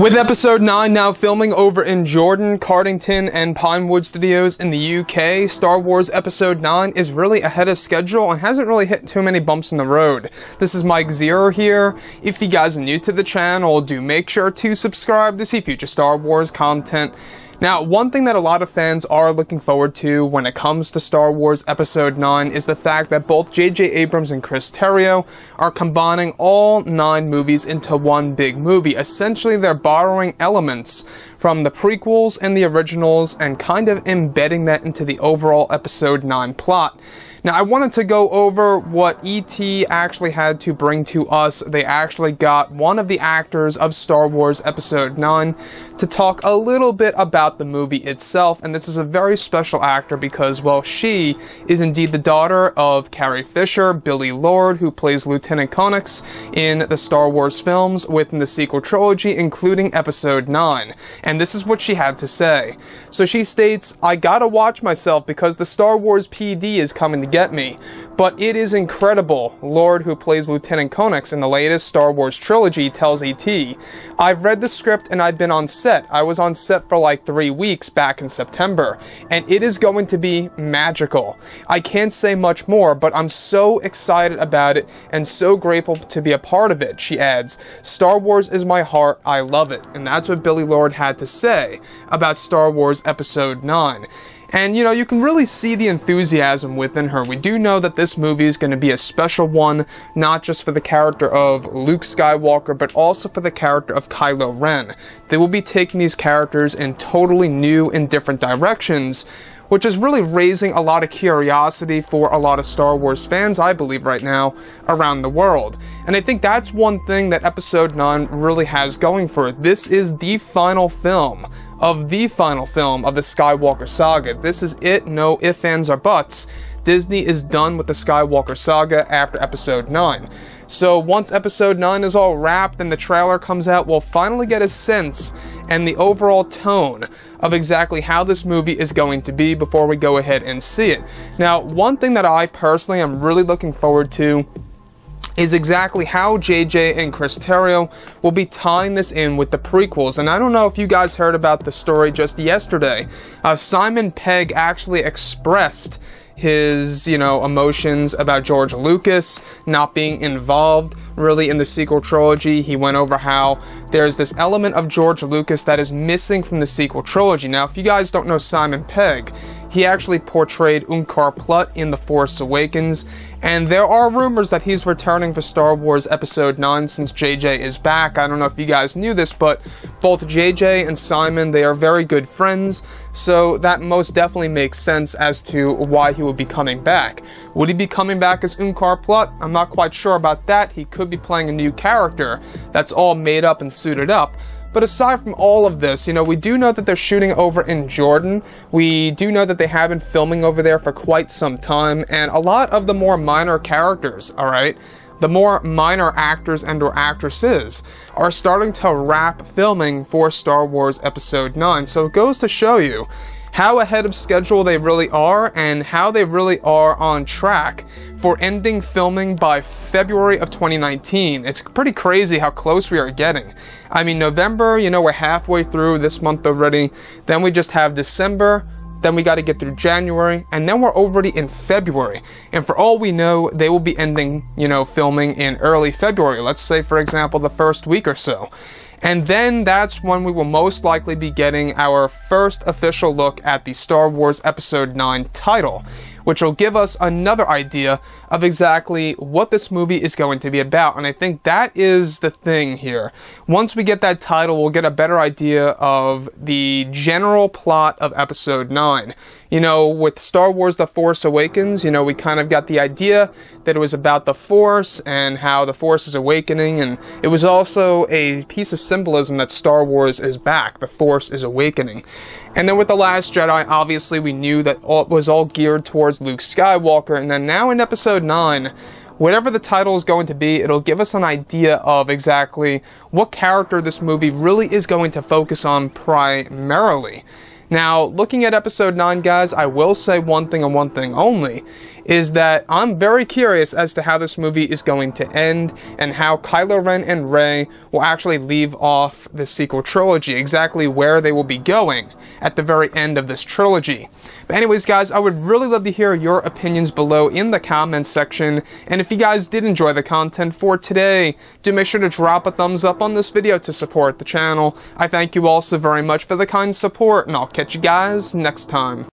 With episode 9 now filming over in Jordan, Cardington, and Pinewood Studios in the UK, Star Wars episode 9 is really ahead of schedule and hasn't really hit too many bumps in the road. This is Mike Zero here. If you guys are new to the channel, do make sure to subscribe to see future Star Wars content. Now, one thing that a lot of fans are looking forward to when it comes to Star Wars Episode 9 is the fact that both J.J. Abrams and Chris Terrio are combining all 9 movies into one big movie. Essentially, they're borrowing elements from the prequels and the originals and kind of embedding that into the overall Episode 9 plot. Now, I wanted to go over what E.T. actually had to bring to us. They actually got one of the actors of Star Wars Episode 9 to talk a little bit about the movie itself, and this is a very special actor because, well, she is indeed the daughter of Carrie Fisher, Billie Lourd, who plays Lieutenant Konix in the Star Wars films within the sequel trilogy, including Episode 9. And this is what she had to say. So she states, "I gotta watch myself because the Star Wars PD is coming to get me. But it is incredible," Lourd, who plays Lieutenant Konix in the latest Star Wars trilogy, tells E.T. "I've read the script and I've been on set. I was on set for like 3 weeks back in September, and it is going to be magical. I can't say much more, but I'm so excited about it and so grateful to be a part of it," she adds. "Star Wars is my heart. I love it." And that's what Billie Lourd had to say about Star Wars Episode 9. And, you know, you can really see the enthusiasm within her. We do know that this movie is going to be a special one, not just for the character of Luke Skywalker, but also for the character of Kylo Ren. They will be taking these characters in totally new and different directions, which is really raising a lot of curiosity for a lot of Star Wars fans, I believe, right now, around the world. And I think that's one thing that Episode 9 really has going for it. This is the final film of the Skywalker saga. This is it, no ifs, ands, or buts. Disney is done with the Skywalker saga after Episode 9. So once Episode 9 is all wrapped and the trailer comes out, we'll finally get a sense and the overall tone of exactly how this movie is going to be before we go ahead and see it. Now, one thing that I personally am really looking forward to is exactly how JJ and Chris Terrio will be tying this in with the prequels. And I don't know if you guys heard about the story just yesterday. Simon Pegg actually expressed his, emotions about George Lucas not being involved really in the sequel trilogy. He went over how there's this element of George Lucas that is missing from the sequel trilogy. Now, if you guys don't know Simon Pegg, he actually portrayed Unkar Plutt in The Force Awakens, and there are rumors that he's returning for Star Wars Episode 9 since JJ is back. I don't know if you guys knew this, but both JJ and Simon, they are very good friends, so that most definitely makes sense as to why he would be coming back. Would he be coming back as Unkar Plutt? I'm not quite sure about that. He could be playing a new character that's all made up and suited up. But aside from all of this, we do know that they're shooting over in Jordan. We do know that they have been filming over there for quite some time, and a lot of the more minor characters, alright, the more minor actors and or actresses are starting to wrap filming for Star Wars Episode 9. So it goes to show you how ahead of schedule they really are and how they really are on track for ending filming by February of 2019. It's pretty crazy how close we are getting. I mean, November, we're halfway through this month already. Then we just have December. Then we got to get through January, and then we're already in February. And for all we know, they will be ending, filming in early February. Let's say, for example, the first week or so. And then that's when we will most likely be getting our first official look at the Star Wars Episode 9 title, which will give us another idea of exactly what this movie is going to be about. And I think that is the thing here. Once we get that title, we'll get a better idea of the general plot of Episode 9. With Star Wars The Force Awakens, we kind of got the idea that it was about the Force and how the Force is awakening, and it was also a piece of symbolism that Star Wars is back, the Force is awakening. And then with The Last Jedi, obviously we knew that it was all geared towards Luke Skywalker, and then now in Episode 9, whatever the title is going to be, it'll give us an idea of exactly what character this movie really is going to focus on primarily. Now, looking at episode 9, guys, I will say one thing and one thing only, is that I'm very curious as to how this movie is going to end, and how Kylo Ren and Rey will actually leave off the sequel trilogy, exactly where they will be going at the very end of this trilogy. But anyways, guys, I would really love to hear your opinions below in the comments section, and if you guys did enjoy the content for today, do make sure to drop a thumbs up on this video to support the channel. I thank you all so very much for the kind support, and I'll catch you guys next time.